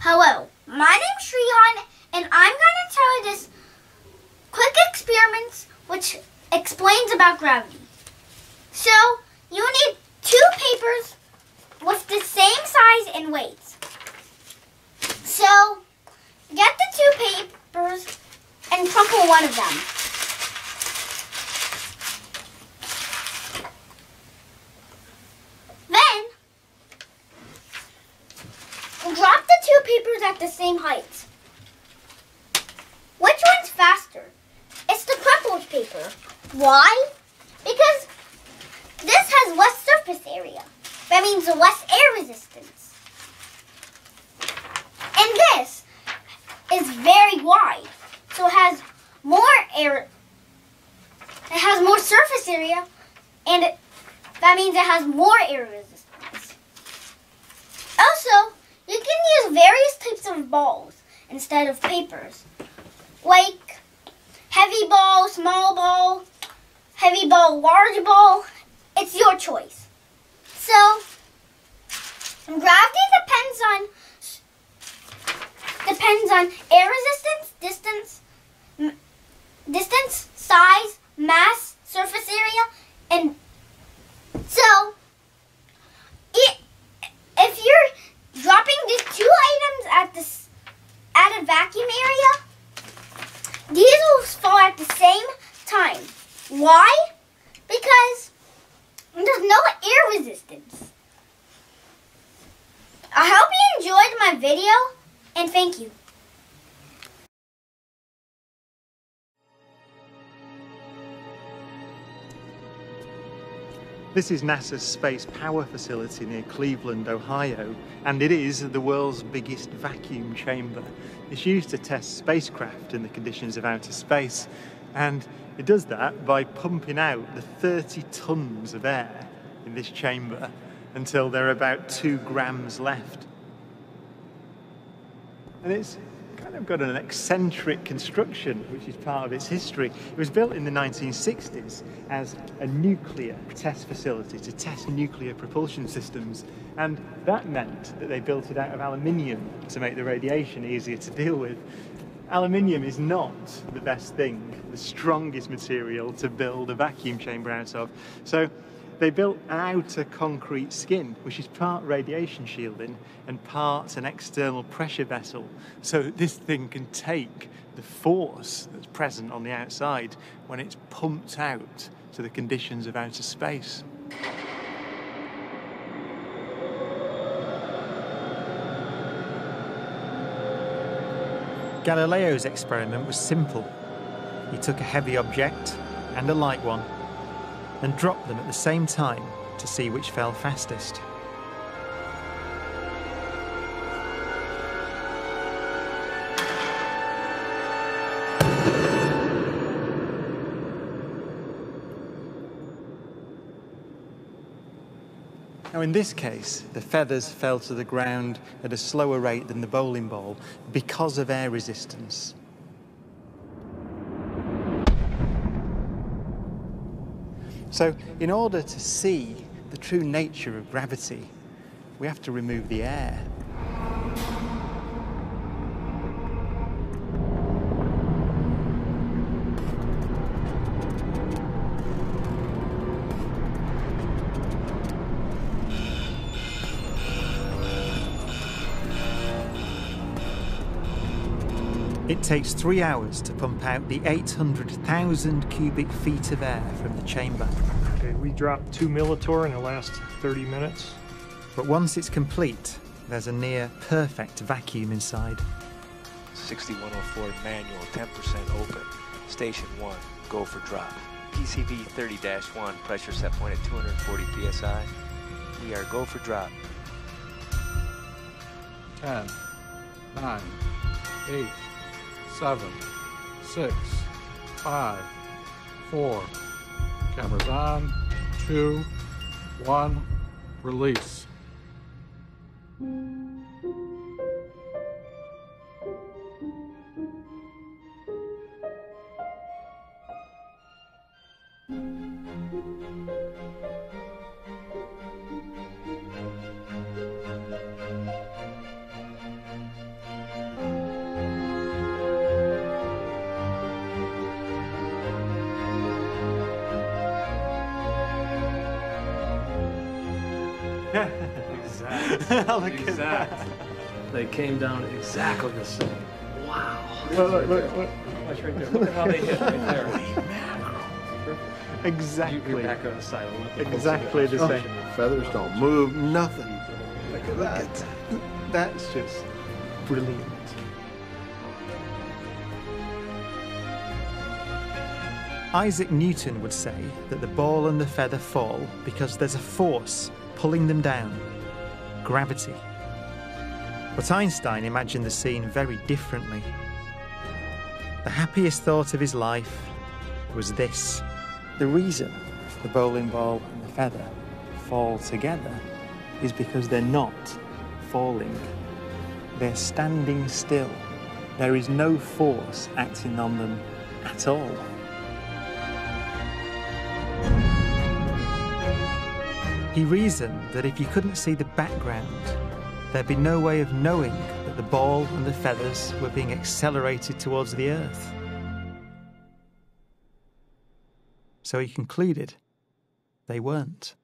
Hello, my name's Shrihan, and I'm going to tell you this quick experiment which explains about gravity. So, you need two papers with the same size and weight. So, get the two papers and crumple one of them. Drop the two papers at the same height. Which one's faster? It's the crumpled paper. Why? Because this has less surface area. That means less air resistance. And this is very wide. So it has more air. It has more surface area, and that means it has more air resistance. Also, you can use various types of balls instead of papers, like heavy ball, small ball, heavy ball, large ball. It's your choice. So, gravity depends on air resistance, distance, size, mass, surface area, and so if you're dropping these two items at a vacuum area, these will fall at the same time. Why? Because there's no air resistance. I hope you enjoyed my video, and thank you. This is NASA's Space Power Facility near Cleveland, Ohio, and it is the world's biggest vacuum chamber. It's used to test spacecraft in the conditions of outer space, and it does that by pumping out the 30 tons of air in this chamber until there are about 2 grams left. And it's kind of got an eccentric construction, which is part of its history. It was built in the 1960s as a nuclear test facility to test nuclear propulsion systems, and that meant that they built it out of aluminium to make the radiation easier to deal with. Aluminium is not the best thing, the strongest material to build a vacuum chamber out of, so they built an outer concrete skin, which is part radiation shielding and part an external pressure vessel, so that this thing can take the force that's present on the outside when it's pumped out to the conditions of outer space. Galileo's experiment was simple. He took a heavy object and a light one and dropped them at the same time to see which fell fastest. Now in this case, the feathers fell to the ground at a slower rate than the bowling ball because of air resistance. So, in order to see the true nature of gravity, we have to remove the air. It takes 3 hours to pump out the 800,000 cubic feet of air from the chamber. Okay, we dropped 2 millitorr in the last 30 minutes. But once it's complete, there's a near perfect vacuum inside. 6104 manual, 10% open. Station 1, go for drop. PCV 30-1, pressure set point at 240 psi. We are go for drop. 10, 9, 8, 7, 6, 5, 4. Cameras on. 2, 1. Release. Exactly. Look at Exactly. They came down exactly the same. Wow. Look. Watch right there. Look at how they hit right there. Exactly. You're back on the side. Exactly the same. Feathers don't move, nothing. Look at that. That's just brilliant. Isaac Newton would say that the ball and the feather fall because there's a force pulling them down, gravity. But Einstein imagined the scene very differently. The happiest thought of his life was this. The reason the bowling ball and the feather fall together is because they're not falling. They're standing still. There is no force acting on them at all. He reasoned that if you couldn't see the background, there'd be no way of knowing that the ball and the feathers were being accelerated towards the earth. So he concluded they weren't.